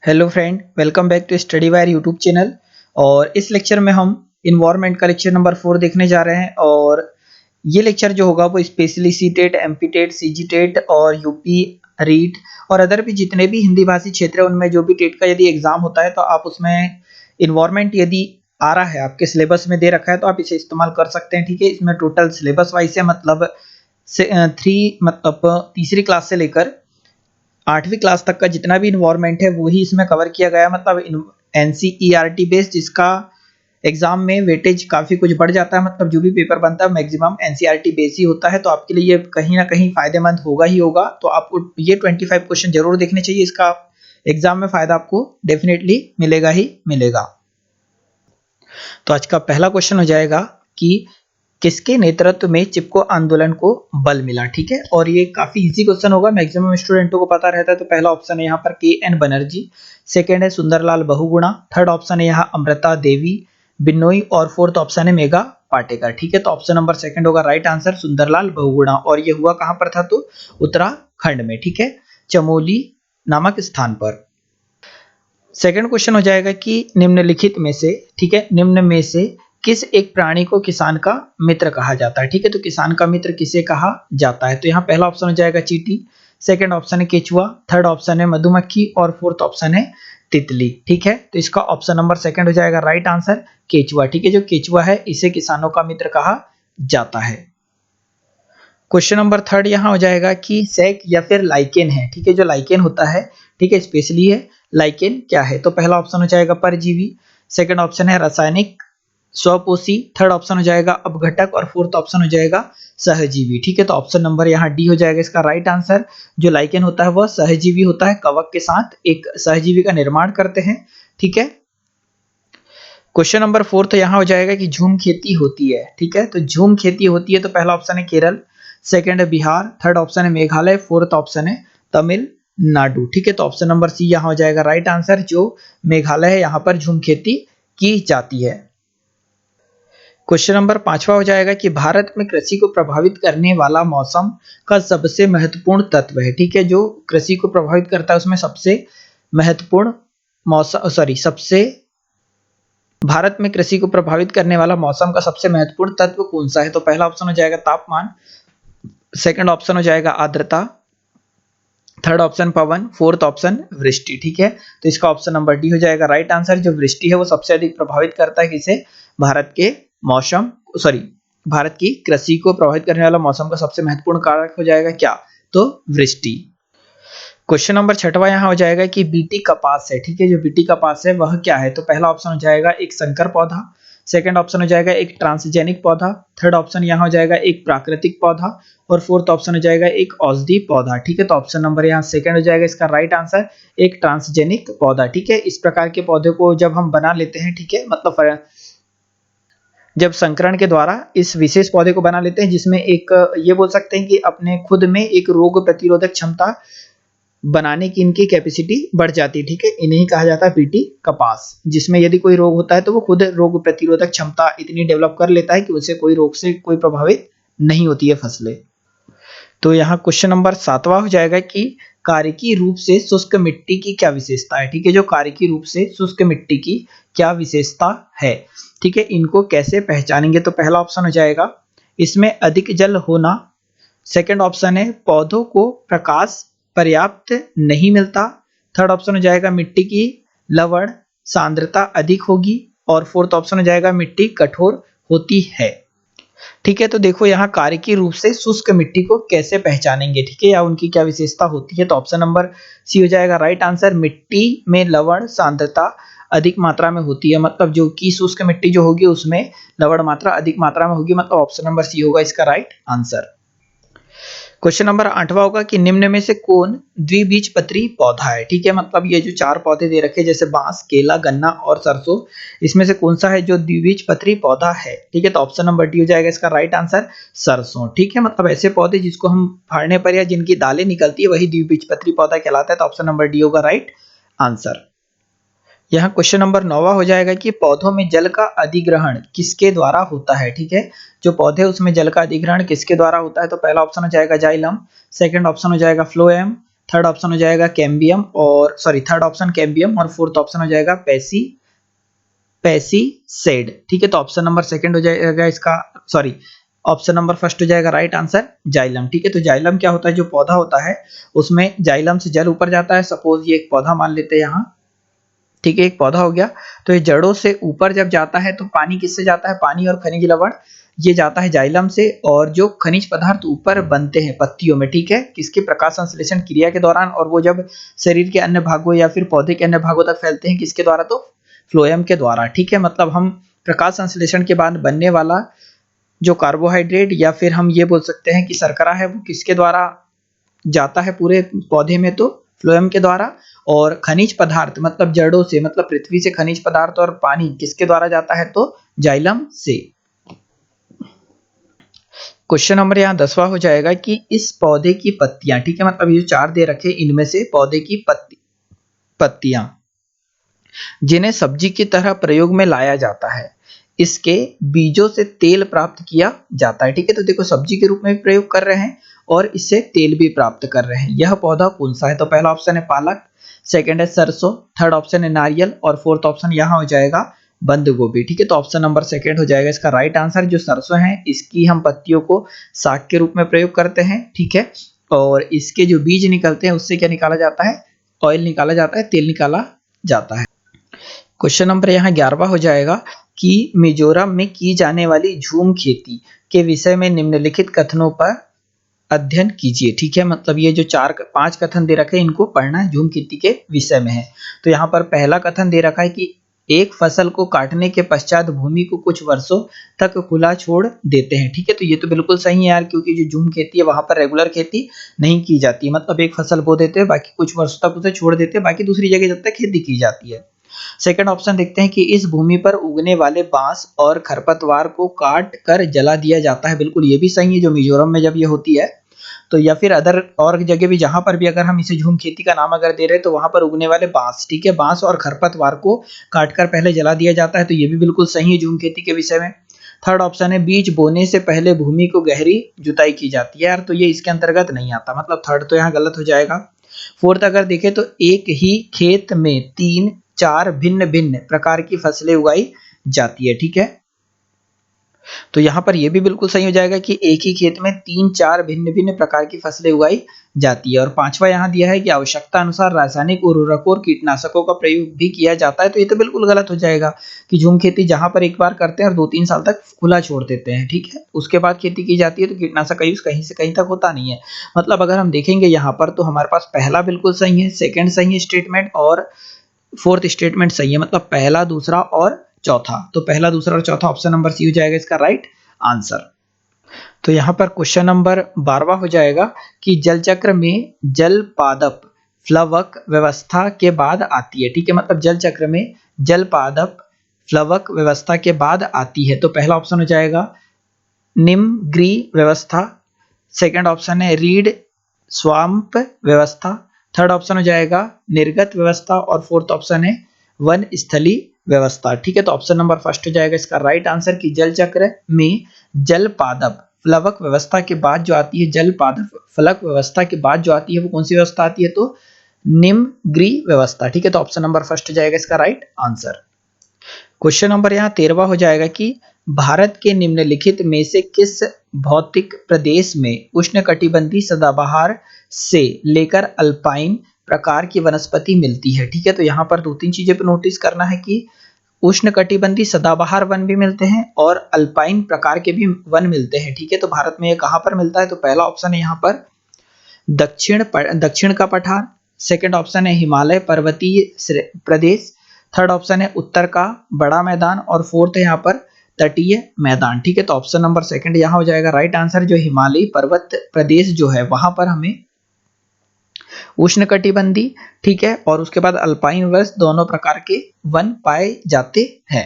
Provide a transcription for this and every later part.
Hello friend, welcome back to Study Wire YouTube channel. और इस lecture में हम इन्वायरमेंट का लेक्चर नंबर 4 देखने जा रहे हैं। और ये लेक्चर जो होगा वो specially C TET, MP TET, CG TET और यूपी रीट और अदर भी जितने भी हिंदी भाषी क्षेत्र है उनमें जो भी टेट का यदि एग्जाम होता है तो आप उसमें इन्वायरमेंट यदि आ रहा है, आपके सिलेबस में दे रखा है तो आप इसे इस्तेमाल कर सकते हैं। ठीक है, इसमें टोटल सिलेबस वाइज है, मतलब तीसरी क्लास से लेकर 8वीं क्लास तक का जितना भी इन्वायरमेंट है वही इसमें कवर किया गया है। मतलब एनसीईआरटी बेस्ड, जिसका एग्जाम में वेटेज काफ़ी कुछ बढ़ जाता है। मतलब जो भी पेपर बनता है मैक्सिमम एनसीईआरटी बेस ही होता है, तो आपके लिए ये कहीं ना कहीं फायदेमंद होगा ही होगा। तो आपको ये 25 क्वेश्चन जरूर देखने चाहिए, इसका एग्जाम में फायदा आपको डेफिनेटली मिलेगा ही मिलेगा। तो आज का पहला क्वेश्चन हो जाएगा कि किसके नेतृत्व में चिपको आंदोलन को बल मिला। ठीक है, और ये काफी इजी क्वेश्चन होगा, मैक्सिमम स्टूडेंटों को पता रहता है। तो पहला ऑप्शन है यहाँ पर के एन बनर्जी, सेकंड है सुंदरलाल बहुगुणा, थर्ड ऑप्शन है यहाँ अमृता देवी बिनोई और फोर्थ ऑप्शन है मेघा पाटेकर। ठीक है, तो ऑप्शन नंबर सेकंड होगा राइट आंसर, सुंदरलाल बहुगुणा। और ये हुआ कहां पर था, तो उत्तराखंड में। ठीक है, चमोली नामक स्थान पर। सेकंड क्वेश्चन हो जाएगा कि निम्नलिखित में से, ठीक है, निम्न में से किस एक प्राणी को किसान का मित्र कहा जाता है। ठीक है, तो किसान का मित्र किसे कहा जाता है, तो यहाँ पहला ऑप्शन हो जाएगा चींटी, सेकंड ऑप्शन है केचुआ, थर्ड ऑप्शन है मधुमक्खी और फोर्थ ऑप्शन है तितली। ठीक है, तो इसका ऑप्शन नंबर सेकंड हो जाएगा राइट आंसर, केचुआ। ठीक है, जो केचुआ है इसे किसानों का मित्र कहा जाता है। क्वेश्चन नंबर थर्ड यहाँ हो जाएगा कि सैक या फिर लाइकेन है। ठीक है, जो लाइकेन होता है, ठीक है, स्पेशली है लाइकेन क्या है, तो पहला ऑप्शन हो जाएगा परजीवी, सेकंड ऑप्शन है रासायनिक स्वपोषी, थर्ड ऑप्शन हो जाएगा अपघटक और फोर्थ ऑप्शन हो जाएगा सहजीवी। ठीक है, तो ऑप्शन नंबर यहाँ डी हो जाएगा इसका राइट आंसर। जो लाइकेन होता है वह सहजीवी होता है, कवक के साथ एक सहजीवी का निर्माण करते हैं। ठीक है, क्वेश्चन नंबर फोर्थ यहाँ हो जाएगा कि झूम खेती होती है। ठीक है, तो झूम खेती होती है, तो पहला ऑप्शन है केरल, सेकंड है बिहार, थर्ड ऑप्शन है मेघालय, फोर्थ ऑप्शन है तमिलनाडु। ठीक है, तो ऑप्शन नंबर सी यहाँ हो जाएगा राइट आंसर, जो मेघालय है यहाँ पर झूम खेती की जाती है। क्वेश्चन नंबर पांचवा हो जाएगा कि भारत में कृषि को प्रभावित करने वाला मौसम का सबसे महत्वपूर्ण तत्व है। ठीक है, जो कृषि को प्रभावित करता है उसमें सबसे महत्वपूर्ण मौसम सबसे भारत में कृषि को प्रभावित करने वाला मौसम का सबसे महत्वपूर्ण तत्व कौन सा है, तो पहला ऑप्शन हो जाएगा तापमान, सेकंड ऑप्शन हो जाएगा आर्द्रता, थर्ड ऑप्शन पवन, फोर्थ ऑप्शन वृष्टि। ठीक है, तो इसका ऑप्शन नंबर डी हो जाएगा राइट आंसर, जो वृष्टि है वो सबसे अधिक प्रभावित करता है किसे, भारत के मौसम भारत की कृषि को प्रभावित करने वाला मौसम का सबसे महत्वपूर्ण कारक हो जाएगा क्या, तो वृष्टि। क्वेश्चन नंबर छठवा यहाँ हो जाएगा कि बीटी कपास है। ठीक है, जो बीटी कपास है वह क्या है, तो पहला ऑप्शन हो जाएगा एक संकर पौधा, सेकंड ऑप्शन हो जाएगा एक ट्रांसजेनिक पौधा, थर्ड ऑप्शन यहाँ हो जाएगा एक प्राकृतिक पौधा और फोर्थ ऑप्शन हो जाएगा एक औषधि पौधा। ठीक है, तो ऑप्शन नंबर यहाँ सेकंड हो जाएगा इसका राइट आंसर, एक ट्रांसजेनिक पौधा। ठीक है, इस प्रकार के पौधे को जब हम बना लेते हैं, ठीक है, मतलब जब संकरण के द्वारा इस विशेष पौधे को बना लेते हैं जिसमें एक ये बोल सकते हैं कि अपने खुद में एक रोग प्रतिरोधक क्षमता बनाने की इनकी कैपेसिटी बढ़ जाती है। ठीक है, इन्हें कहा जाता है बीटी कपास, जिसमें यदि कोई रोग होता है तो वो खुद रोग प्रतिरोधक क्षमता इतनी डेवलप कर लेता है कि उसे कोई रोग से कोई प्रभावित नहीं होती है फसलें। तो यहाँ क्वेश्चन नंबर सातवां हो जाएगा कि कार्यकी रूप से शुष्क मिट्टी की क्या विशेषता है। ठीक है, जो कार्यकी रूप से शुष्क मिट्टी की क्या विशेषता है, ठीक है, इनको कैसे पहचानेंगे, तो पहला ऑप्शन हो जाएगा इसमें अधिक जल होना, सेकंड ऑप्शन है पौधों को प्रकाश पर्याप्त नहीं मिलता, थर्ड ऑप्शन हो जाएगा मिट्टी की लवण सांद्रता अधिक होगी और फोर्थ ऑप्शन हो जाएगा मिट्टी कठोर होती है। ठीक है, तो देखो यहाँ कार्यकी रूप से शुष्क मिट्टी को कैसे पहचानेंगे, ठीक है, या उनकी क्या विशेषता होती है, तो ऑप्शन नंबर सी हो जाएगा राइट आंसर, मिट्टी में लवण सांद्रता अधिक मात्रा में होती है। मतलब जो कि शुष्क मिट्टी जो होगी उसमें लवण मात्रा अधिक मात्रा में होगी, मतलब ऑप्शन नंबर सी होगा इसका राइट आंसर। क्वेश्चन नंबर आठवां होगा कि निम्न में से कौन द्विबीजपत्री पौधा है। ठीक है, मतलब ये जो चार पौधे दे रखे जैसे बांस, केला, गन्ना और सरसों, इसमें से कौन सा है जो द्विबीजपत्री पौधा है। ठीक है, तो ऑप्शन नंबर डी हो जाएगा इसका राइट आंसर, सरसों। ठीक है, मतलब ऐसे पौधे जिसको हम फाड़ने पर या जिनकी दालें निकलती है वही द्विबीजपत्री पौधा कहलाता है, तो ऑप्शन नंबर डी होगा राइट आंसर। यहाँ क्वेश्चन नंबर 9 हो जाएगा कि पौधों में जल का अधिग्रहण किसके द्वारा होता है। ठीक है, जो पौधे उसमें जल का अधिग्रहण किसके द्वारा होता है, तो पहला ऑप्शन हो जाएगा जाइलम, सेकंड ऑप्शन हो जाएगा फ्लोएम, थर्ड ऑप्शन हो जाएगा कैम्बियम और थर्ड ऑप्शन कैम्बियम और फोर्थ ऑप्शन हो जाएगा पेसिसेड। ठीक है, तो ऑप्शन नंबर सेकंड हो जाएगा इसका, ऑप्शन नंबर फर्स्ट हो जाएगा राइट आंसर जाइलम। ठीक है, तो जाइलम क्या होता है, जो पौधा होता है उसमें जाइलम से जल ऊपर जाता है। सपोज ये एक पौधा मान लेते हैं यहाँ, ठीक है, एक पौधा हो गया, तो ये जड़ों से ऊपर जब जाता है तो पानी किससे जाता है, पानी और खनिज लवण ये जाता है जाइलम से, और जो खनिज पदार्थ ऊपर बनते हैं पत्तियों में, ठीक है, किसके, प्रकाश संश्लेषण क्रिया के दौरान, और वो जब शरीर के अन्य भागों या फिर पौधे के अन्य भागों तक फैलते हैं किसके द्वारा, तो फ्लोएम के द्वारा। ठीक है, मतलब हम प्रकाश संश्लेषण के बाद बनने वाला जो कार्बोहाइड्रेट या फिर हम ये बोल सकते हैं कि शर्करा है, वो किसके द्वारा जाता है पूरे पौधे में, तो फ्लोएम के द्वारा। और खनिज पदार्थ मतलब जड़ों से, मतलब पृथ्वी से खनिज पदार्थ और पानी किसके द्वारा जाता है, तो जाइलम से। क्वेश्चन नंबर यहाँ 10वां हो जाएगा कि इस पौधे की पत्तियां, ठीक है, मतलब ये 4 दे रखे, इनमें से पौधे की पत्तियां जिन्हें सब्जी की तरह प्रयोग में लाया जाता है, इसके बीजों से तेल प्राप्त किया जाता है। ठीक है, तो देखो सब्जी के रूप में भी प्रयोग कर रहे हैं और इससे तेल भी प्राप्त कर रहे हैं। यह पौधा कौन सा है, तो पहला ऑप्शन है पालक, सेकंड है सरसों, थर्ड ऑप्शन है नारियल और फोर्थ ऑप्शन यहाँ हो जाएगा बंद गोभी। ठीक है, तो ऑप्शन नंबर सेकंड हो जाएगा इसका राइट आंसर। जो सरसों है इसकी हम पत्तियों को साग के रूप में प्रयोग करते हैं, ठीक है, और इसके जो बीज निकलते हैं उससे क्या निकाला जाता है, ऑयल निकाला जाता है, तेल निकाला जाता है। क्वेश्चन नंबर यहाँ 11वां हो जाएगा कि मिजोरम में की जाने वाली झूम खेती के विषय में निम्नलिखित कथनों पर अध्ययन कीजिए। ठीक है, मतलब ये जो 4-5 कथन दे रखे हैं इनको पढ़ना है, झूम खेती के विषय में है। तो यहाँ पर पहला कथन दे रखा है कि एक फसल को काटने के पश्चात भूमि को कुछ वर्षों तक खुला छोड़ देते हैं। ठीक है, तो ये तो बिल्कुल सही है यार, क्योंकि जो झूम खेती है वहां पर रेगुलर खेती नहीं की जाती, मतलब एक फसल बो देते हैं, बाकी कुछ वर्षों तक उसे छोड़ देते हैं, बाकी दूसरी जगह जब तक खेती की जाती है। सेकंड ऑप्शन देखते हैं कि इस भूमि पर उगने वाले बांस और खरपतवार को काट कर जला दिया जाता है। बिल्कुल ये भी सही है, जो मिजोरम में जब ये होती है तो, या फिर अदर और जगह भी जहां पर भी अगर हम इसे झूम खेती का नाम अगर दे रहे हैं तो वहां पर उगने वाले बांस, ठीक है, बांस और खरपतवार को काटकर पहले जला दिया जाता है, तो ये भी बिल्कुल सही है झूम खेती के विषय में। थर्ड ऑप्शन है बीज बोने से पहले भूमि को गहरी जुताई की जाती है, यार तो ये इसके अंतर्गत नहीं आता, मतलब थर्ड तो यहाँ गलत हो जाएगा। फोर्थ अगर देखें तो एक ही खेत में 3-4 भिन्न भिन्न प्रकार की फसलें उगाई जाती है। ठीक है, तो यहाँ पर यह भी बिल्कुल सही हो जाएगा कि एक ही खेत में 3-4 भिन्न भिन्न प्रकार की फसलें उगाई जाती है। और पांचवा यहाँ दिया है कि आवश्यकता अनुसार रासायनिक उर्वरकों और कीटनाशकों का प्रयोग भी किया जाता है, तो ये तो बिल्कुल गलत हो जाएगा कि झूम खेती जहां पर एक बार करते हैं और 2-3 साल तक खुला छोड़ देते हैं, ठीक है, उसके बाद खेती की जाती है, तो कीटनाशक का यूज कहीं से कहीं तक होता नहीं है। मतलब अगर हम देखेंगे यहाँ पर तो हमारे पास पहला बिल्कुल सही है, सेकेंड सही है स्टेटमेंट, और फोर्थ स्टेटमेंट सही है, मतलब पहला, दूसरा और चौथा, तो पहला, दूसरा और चौथा ऑप्शन नंबर सी हो जाएगा इसका राइट आंसर। तो यहाँ पर क्वेश्चन नंबर 12वां हो जाएगा कि जल चक्र में जल पादप प्लवक व्यवस्था के बाद आती है। ठीक है, मतलब जल चक्र में जल पादप प्लवक व्यवस्था के बाद आती है, तो पहला ऑप्शन हो जाएगा निमग्री व्यवस्था, सेकंड ऑप्शन है रीड स्वाम्प व्यवस्था, थर्ड ऑप्शन हो जाएगा निर्गत व्यवस्था और फोर्थ ऑप्शन है वन स्थली व्यवस्था। ठीक है, तो ऑप्शन नंबर फर्स्ट हो जाएगा इसका राइट आंसर कि जल चक्र में जल पादप प्लवक व्यवस्था के बाद जो आती है, जल पादप फलक व्यवस्था के बाद जो आती है वो कौन सी व्यवस्था आती है, तो निमग्री व्यवस्था। ठीक है, तो ऑप्शन नंबर फर्स्ट हो जाएगा इसका राइट आंसर। क्वेश्चन नंबर यहाँ 13वां हो जाएगा कि भारत के निम्नलिखित में से किस भौतिक प्रदेश में उष्णकटिबंधीय सदाबहार से लेकर अल्पाइन प्रकार की वनस्पति मिलती है। ठीक है, तो यहाँ पर 2-3 चीजें पे नोटिस करना है कि उष्णकटिबंधीय सदाबहार वन भी मिलते हैं और अल्पाइन प्रकार के भी वन मिलते हैं। ठीक है, तो भारत में ये कहाँ पर मिलता है, तो पहला ऑप्शन है यहाँ पर दक्षिण का पठार, सेकंड ऑप्शन है हिमालय पर्वतीय प्रदेश, थर्ड ऑप्शन है उत्तर का बड़ा मैदान और फोर्थ है यहाँ पर तटीय मैदान। ठीक है, तो ऑप्शन नंबर सेकंड यहाँ हो जाएगा राइट आंसर। जो हिमालयी पर्वत प्रदेश जो है वहां पर हमें उष्णकटिबंधीय, ठीक है, और उसके बाद अल्पाइन वर्ष दोनों प्रकार के वन पाए जाते हैं।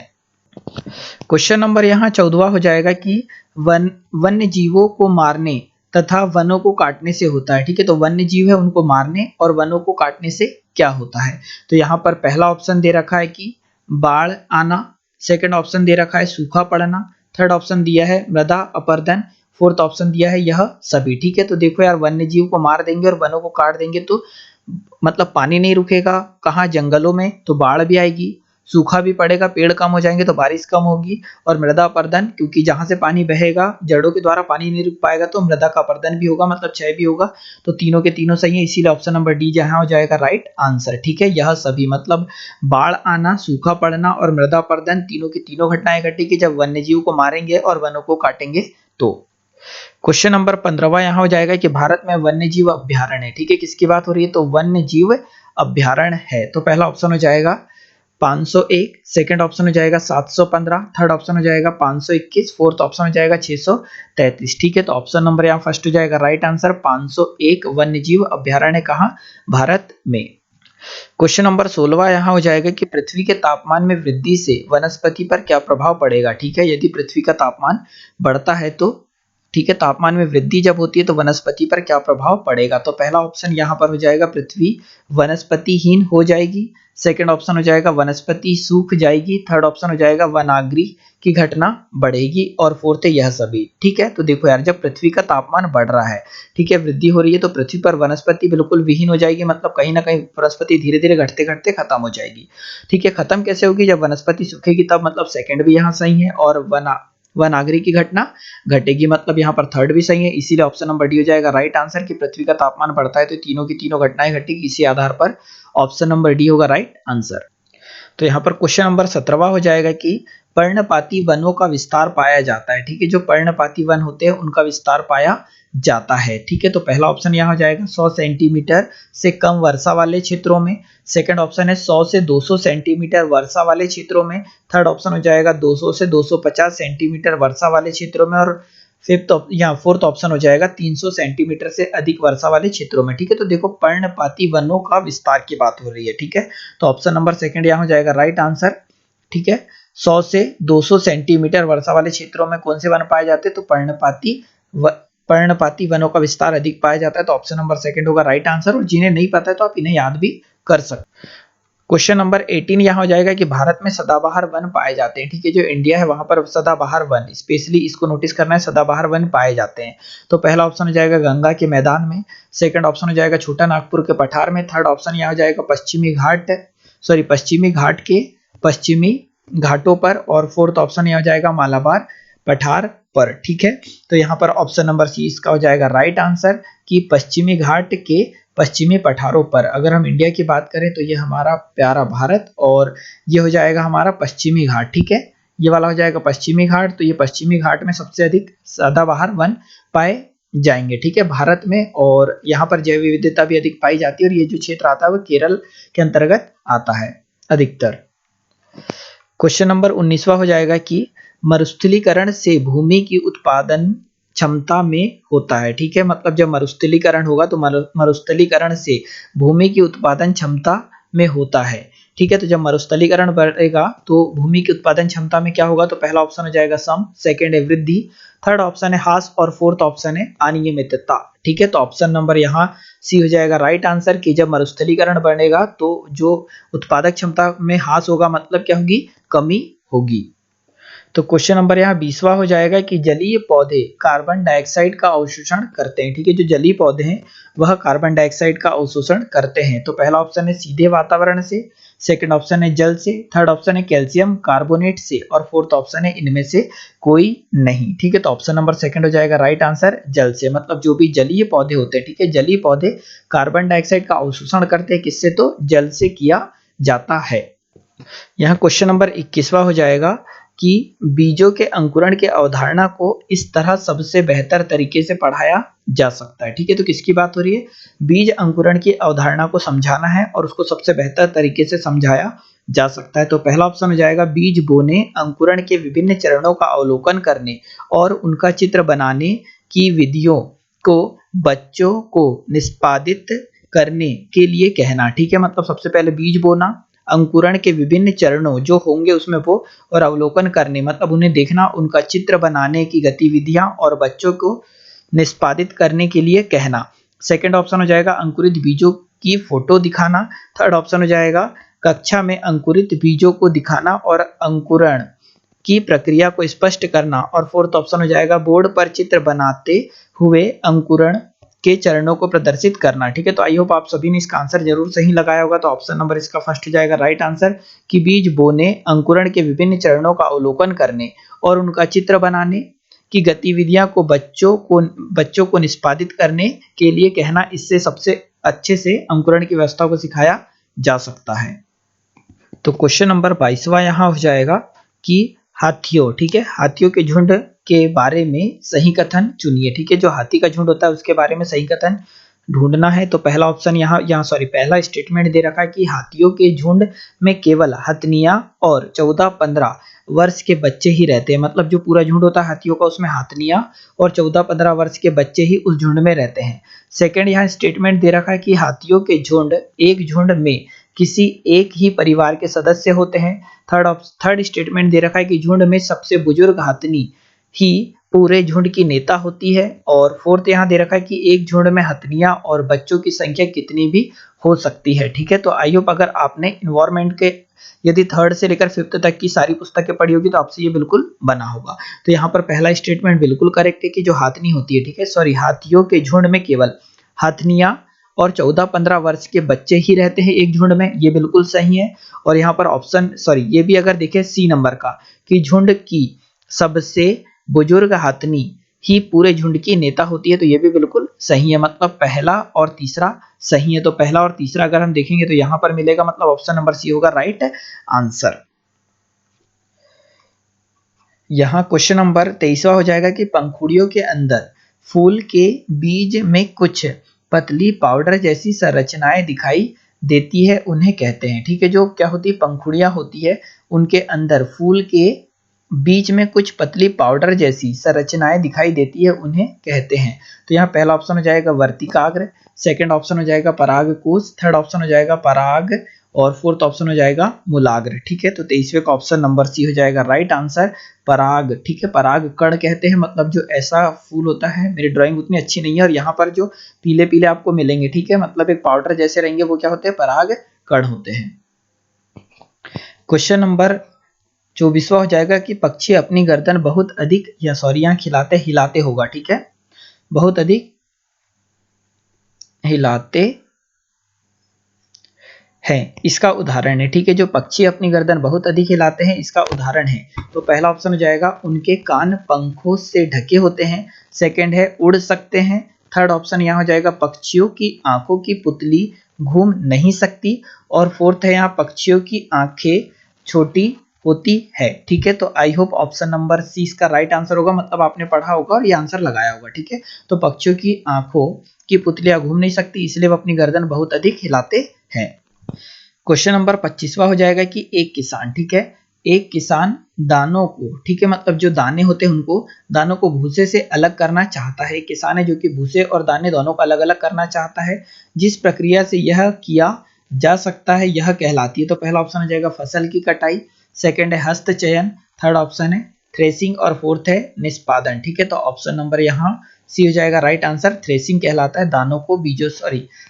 क्वेश्चन नंबर यहाँ 14वां हो जाएगा कि वन्य जीवों को मारने तथा वनों को काटने से होता है। ठीक है, तो वन्य जीव है उनको मारने और वनों को काटने से क्या होता है, तो यहाँ पर पहला ऑप्शन दे रखा है कि बाढ़ आना, सेकंड ऑप्शन दे रखा है सूखा पड़ना, थर्ड ऑप्शन दिया है मृदा अपरदन, फोर्थ ऑप्शन दिया है यह सभी। ठीक है, तो देखो यार, वन्य जीव को मार देंगे और वनों को काट देंगे तो मतलब पानी नहीं रुकेगा। कहाँ? जंगलों में, तो बाढ़ भी आएगी, सूखा भी पड़ेगा, पेड़ कम हो जाएंगे तो बारिश कम होगी, और मृदा अपरदन, क्योंकि जहां से पानी बहेगा जड़ों के द्वारा पानी नहीं रुक पाएगा तो मृदा का अपरदन भी होगा, मतलब क्षय भी होगा। तो तीनों के तीनों सही है, इसीलिए ऑप्शन नंबर डी जहां हो जाएगा राइट आंसर। ठीक है, यह सभी मतलब बाढ़ आना, सूखा पड़ना और मृदा अपरदन, तीनों की तीनों घटनाएं घटेगी जब वन्य जीव को मारेंगे और वनों को काटेंगे तो। क्वेश्चन नंबर 15वां यहाँ हो जाएगा कि भारत में वन्य जीव अभ्यारण्य है। ठीक है, किसकी बात हो रही है? तो वन्य जीव अभ्यारण्य है। तो पहला ऑप्शन हो जाएगा 501, सेकंड ऑप्शन हो जाएगा 715, थर्ड ऑप्शन हो जाएगा 521, फोर्थ ऑप्शन हो जाएगा 633। ठीक है, तो ऑप्शन नंबर यहाँ फर्स्ट हो जाएगा राइट आंसर, 501 वन्य जीव अभ्यारण्य कहाँ? भारत में। क्वेश्चन नंबर 16वां यहाँ हो जाएगा कि पृथ्वी के तापमान में वृद्धि से वनस्पति पर क्या प्रभाव पड़ेगा। ठीक है, यदि पृथ्वी का तापमान बढ़ता है तो, ठीक है, तापमान में वृद्धि जब होती है तो वनस्पति पर क्या प्रभाव पड़ेगा। तो पहला ऑप्शन यहाँ पर हो जाएगा पृथ्वी वनस्पतिहीन हो जाएगी, सेकंड ऑप्शन हो जाएगा वनस्पति सूख जाएगी, थर्ड ऑप्शन हो जाएगा वनाग्नि की घटना बढ़ेगी, और फोर्थ है यह सभी। ठीक है, तो देखो यार, जब पृथ्वी का तापमान बढ़ रहा है, ठीक है, वृद्धि हो रही है, तो पृथ्वी पर वनस्पति बिल्कुल विहीन हो जाएगी, मतलब कहीं ना कहीं वनस्पति धीरे धीरे घटते घटते खत्म हो जाएगी। ठीक है, खत्म कैसे होगी? जब वनस्पति सूखेगी तब, मतलब सेकंड भी यहाँ सही है, और वनाग्नि की घटना घटेगी, मतलब यहाँ पर थर्ड भी सही है, इसीलिए ऑप्शन नंबर डी हो जाएगा राइट आंसर कि पृथ्वी का तापमान बढ़ता है तो तीनों की तीनों घटनाएं घटेगी। इसी आधार पर ऑप्शन नंबर डी होगा राइट आंसर। तो यहाँ पर क्वेश्चन नंबर 17वां हो जाएगा कि पर्णपाती वनों का विस्तार पाया जाता है। ठीक है, जो पर्णपाती वन होते हैं उनका विस्तार पाया जाता है। ठीक है, तो पहला ऑप्शन यहाँ हो जाएगा 100 सेंटीमीटर से कम वर्षा वाले क्षेत्रों में, सेकंड ऑप्शन है 100 से 200 सेंटीमीटर वर्षा वाले क्षेत्रों में, थर्ड ऑप्शन हो जाएगा 200 से 250 सेंटीमीटर वर्षा वाले क्षेत्रों में, और फिफ्थ या फोर्थ ऑप्शन हो जाएगा 300 सेंटीमीटर से अधिक वर्षा वाले क्षेत्रों में। ठीक है, तो देखो पर्णपाती वनों का विस्तार की बात हो रही है। ठीक है, तो ऑप्शन नंबर सेकंड यहाँ हो जाएगा राइट आंसर। ठीक है, 100 से 200 सेंटीमीटर वर्षा वाले क्षेत्रों में कौन से वन पाए जाते हैं? तो पर्णपाती वनों का विस्तार अधिक पाया जाता है, तो ऑप्शन नंबर सेकंड होगा राइट आंसर। और जिन्हें नहीं पता है तो आप इन्हें याद भी कर सकते। क्वेश्चन नंबर 18 यहाँ हो जाएगा कि भारत में सदाबहार वन पाए जाते हैं। ठीक है, जो इंडिया है वहां पर सदाबहार वन, स्पेशली इसको नोटिस करना है, सदाबहार वन पाए जाते हैं। तो पहला ऑप्शन हो जाएगा गंगा के मैदान में, सेकंड ऑप्शन हो जाएगा छोटा नागपुर के पठार में, थर्ड ऑप्शन यहाँ हो जाएगा पश्चिमी घाट के पश्चिमी घाटों पर, और फोर्थ ऑप्शन यहाँ हो जाएगा मालाबार पठार पर। ठीक है, तो यहाँ पर ऑप्शन नंबर सी इसका हो जाएगा राइट आंसर कि पश्चिमी घाट के पश्चिमी पठारों पर। अगर हम इंडिया की बात करें तो ये हमारा प्यारा भारत, और ये हो जाएगा हमारा पश्चिमी घाट। ठीक है, ये वाला हो जाएगा पश्चिमी घाट, तो ये पश्चिमी घाट में सबसे अधिक सदाबहार वन पाए जाएंगे। ठीक है, भारत में, और यहाँ पर जैव विविधता भी अधिक पाई जाती है, और ये जो क्षेत्र आता है वो केरल के अंतर्गत आता है अधिकतर। क्वेश्चन नंबर 19वां हो जाएगा कि मरुस्थलीकरण से भूमि की उत्पादन क्षमता में होता है। ठीक है, मतलब जब मरुस्थलीकरण होगा तो मरुस्थलीकरण से भूमि की उत्पादन क्षमता में होता है। ठीक है, तो जब मरुस्थलीकरण बढ़ेगा तो भूमि की उत्पादन क्षमता में क्या होगा? तो पहला ऑप्शन हो जाएगा सम, सेकंड है वृद्धि, थर्ड ऑप्शन है ह्रास, और फोर्थ ऑप्शन है अनियमितता। ठीक है, तो ऑप्शन नंबर यहाँ सी हो जाएगा राइट आंसर कि जब मरुस्थलीकरण बढ़ेगा तो जो उत्पादक क्षमता में ह्रास होगा, मतलब क्या होगी? कमी होगी। तो क्वेश्चन नंबर यहाँ 20वां हो जाएगा कि जलीय पौधे कार्बन डाइऑक्साइड का अवशोषण करते हैं। ठीक है, जो जलीय पौधे हैं वह कार्बन डाइऑक्साइड का अवशोषण करते हैं। तो पहला ऑप्शन है सीधे वातावरण से, सेकंड ऑप्शन है जल से, थर्ड ऑप्शन है कैल्शियम कार्बोनेट से, और फोर्थ ऑप्शन है इनमें से कोई नहीं। ठीक है, तो ऑप्शन नंबर सेकंड हो जाएगा राइट आंसर, जल से, मतलब जो भी जलीय पौधे होते हैं, ठीक है, जलीय पौधे कार्बन डाइऑक्साइड का अवशोषण करते हैं, किससे? तो जल से किया जाता है। यहाँ क्वेश्चन नंबर 21वां हो जाएगा कि बीजों के अंकुरण के अवधारणा को इस तरह सबसे बेहतर तरीके से पढ़ाया जा सकता है। ठीक है, तो किसकी बात हो रही है? बीज अंकुरण की अवधारणा को समझाना है और उसको सबसे बेहतर तरीके से समझाया जा सकता है। तो पहला ऑप्शन हो जाएगा बीज बोने, अंकुरण के विभिन्न चरणों का अवलोकन करने और उनका चित्र बनाने की विधियों को बच्चों को निष्पादित करने के लिए कहना। ठीक है, मतलब सबसे पहले बीज बोना, अंकुरण के विभिन्न चरणों जो होंगे उसमें वो, और अवलोकन करने मतलब उन्हें देखना, उनका चित्र बनाने की गतिविधियां और बच्चों को निष्पादित करने के लिए कहना। सेकंड ऑप्शन हो जाएगा अंकुरित बीजों की फोटो दिखाना, थर्ड ऑप्शन हो जाएगा कक्षा में अंकुरित बीजों को दिखाना और अंकुरण की प्रक्रिया को स्पष्ट करना, और फोर्थ ऑप्शन हो जाएगा बोर्ड पर चित्र बनाते हुए अंकुरण के चरणों को प्रदर्शित करना। ठीक है, तो आई होप आप सभी ने इसका आंसर जरूर सही लगाया होगा। तो ऑप्शन नंबर इसका फर्स्ट हो जाएगा राइट आंसर कि बीज बोने, अंकुरण के विभिन्न चरणों का अवलोकन करने और उनका चित्र बनाने की गतिविधियां को बच्चों को निष्पादित करने के लिए कहना, इससे सबसे अच्छे से अंकुरण की व्यवस्था को सिखाया जा सकता है। तो क्वेश्चन नंबर 22वां यहाँ हो जाएगा कि हाथियों, ठीक है, हाथियों के झुंड के बारे में सही कथन चुनिए। ठीक है, जो हाथी का झुंड होता है उसके बारे में सही पहला ऑप्शन पहला स्टेटमेंट दे रखा है कि हाथियों के झुंड में केवल हथनियां और 14-15 वर्ष के बच्चे ही रहते हैं। मतलब जो पूरा झुंड होता है हाथियों का उसमें हथनियां और 14-15 वर्ष के बच्चे ही उस झुंड में रहते हैं। सेकंड यहाँ स्टेटमेंट दे रखा है कि हाथियों के झुंड एक झुंड में किसी एक ही परिवार के सदस्य होते हैं। थर्ड स्टेटमेंट दे रखा है कि झुंड में सबसे बुजुर्ग हथनी ही पूरे झुंड की नेता होती है। और फोर्थ यहाँ दे रखा है कि एक झुंड में हथनियां और बच्चों की संख्या कितनी भी हो सकती है। ठीक है, तो आई होप अगर आपने इन्वायरमेंट के यदि थर्ड से लेकर फिफ्थ तक की सारी पुस्तकें पढ़ी होगी तो आपसे ये बिल्कुल बना होगा। तो यहाँ पर पहला स्टेटमेंट बिल्कुल करेक्ट है कि जो हथनी होती है, ठीक है, हाथियों के झुंड में केवल हथनियां और 14-15 वर्ष के बच्चे ही रहते हैं एक झुंड में, ये बिल्कुल सही है। और यहाँ पर ये भी अगर देखें सी नंबर का कि झुंड की सबसे बुजुर्ग हथनी ही पूरे झुंड की नेता होती है, तो ये भी बिल्कुल सही है। मतलब पहला और तीसरा सही है। तो पहला और तीसरा अगर हम देखेंगे तो यहाँ पर मिलेगा, मतलब ऑप्शन नंबर सी होगा राइट आंसर। यहाँ क्वेश्चन नंबर 23वां हो जाएगा कि पंखुड़ियों के अंदर फूल के बीज में कुछ पतली पाउडर जैसी संरचनाएं दिखाई देती है, उन्हें कहते हैं। ठीक है, जो क्या होती है, पंखुड़ियां होती है, उनके अंदर फूल के बीच में कुछ पतली पाउडर जैसी संरचनाएं दिखाई देती है, उन्हें कहते हैं। तो यहाँ पहला ऑप्शन हो जाएगा वर्तिकाग्र, सेकंड ऑप्शन हो जाएगा परागकोश, थर्ड ऑप्शन हो जाएगा पराग और फोर्थ ऑप्शन हो जाएगा मूलाग्र। ठीक है, तो 23वें का ऑप्शन नंबर सी हो जाएगा राइट आंसर पराग। ठीक है, पराग कण कहते हैं, मतलब जो ऐसा फूल होता है, मेरी ड्राइंग उतनी अच्छी नहीं है और यहाँ पर जो पीले पीले आपको मिलेंगे, ठीक है, मतलब एक पाउडर जैसे रहेंगे, वो क्या होते हैं, पराग कण होते हैं। क्वेश्चन नंबर 24वां हो जाएगा कि पक्षी अपनी गर्दन बहुत अधिक यहाँ खिलाते हिलाते होगा। ठीक है, बहुत अधिक हिलाते है, इसका उदाहरण है। ठीक है, जो पक्षी अपनी गर्दन बहुत अधिक हिलाते हैं, इसका उदाहरण है। तो पहला ऑप्शन हो जाएगा उनके कान पंखों से ढके होते हैं, सेकंड है उड़ सकते हैं, थर्ड ऑप्शन यहाँ हो जाएगा पक्षियों की आंखों की पुतली घूम नहीं सकती, और फोर्थ है यहाँ पक्षियों की आंखें छोटी होती है। ठीक है, तो I hope option number C इसका राइट आंसर होगा, मतलब आपने पढ़ा होगा और ये आंसर लगाया होगा। ठीक है, तो पक्षियों की आंखों की पुतलियां घूम नहीं सकती, इसलिए वो अपनी गर्दन बहुत अधिक हिलाते हैं। क्वेश्चन नंबर 25वां हो जाएगा कि एक किसान, ठीक है, एक किसान दानों को, ठीक है, मतलब जो दाने होते हैं उनको, दानों को भूसे से अलग करना चाहता है। किसान है जो कि भूसे और दाने दोनों को अलग अलग करना चाहता है। जिस प्रक्रिया से यह किया जा सकता है यह कहलाती है। तो पहला ऑप्शन हो जाएगा फसल की कटाई, सेकंड है हस्त चयन, थर्ड ऑप्शन है थ्रेसिंग और फोर्थ है निष्पादन। ठीक है, तो ऑप्शन नंबर यहाँ सी हो जाएगा राइट आंसर, थ्रेसिंग कहलाता है दानों को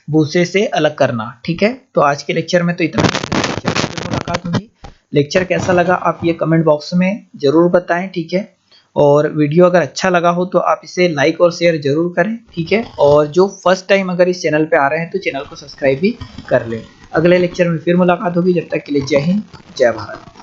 भूसे से अलग करना। ठीक है, तो आज के लेक्चर में तो इतना। मुलाकात होगी। लेक्चर कैसा लगा आप ये कमेंट बॉक्स में जरूर बताएं। ठीक है, और वीडियो अगर अच्छा लगा हो तो आप इसे लाइक और शेयर जरूर करें। ठीक है, और जो फर्स्ट टाइम अगर इस चैनल पे आ रहे हैं तो चैनल को सब्सक्राइब भी कर लें। अगले लेक्चर में फिर मुलाकात होगी, जब तक के लिए जय हिंद, जय भारत।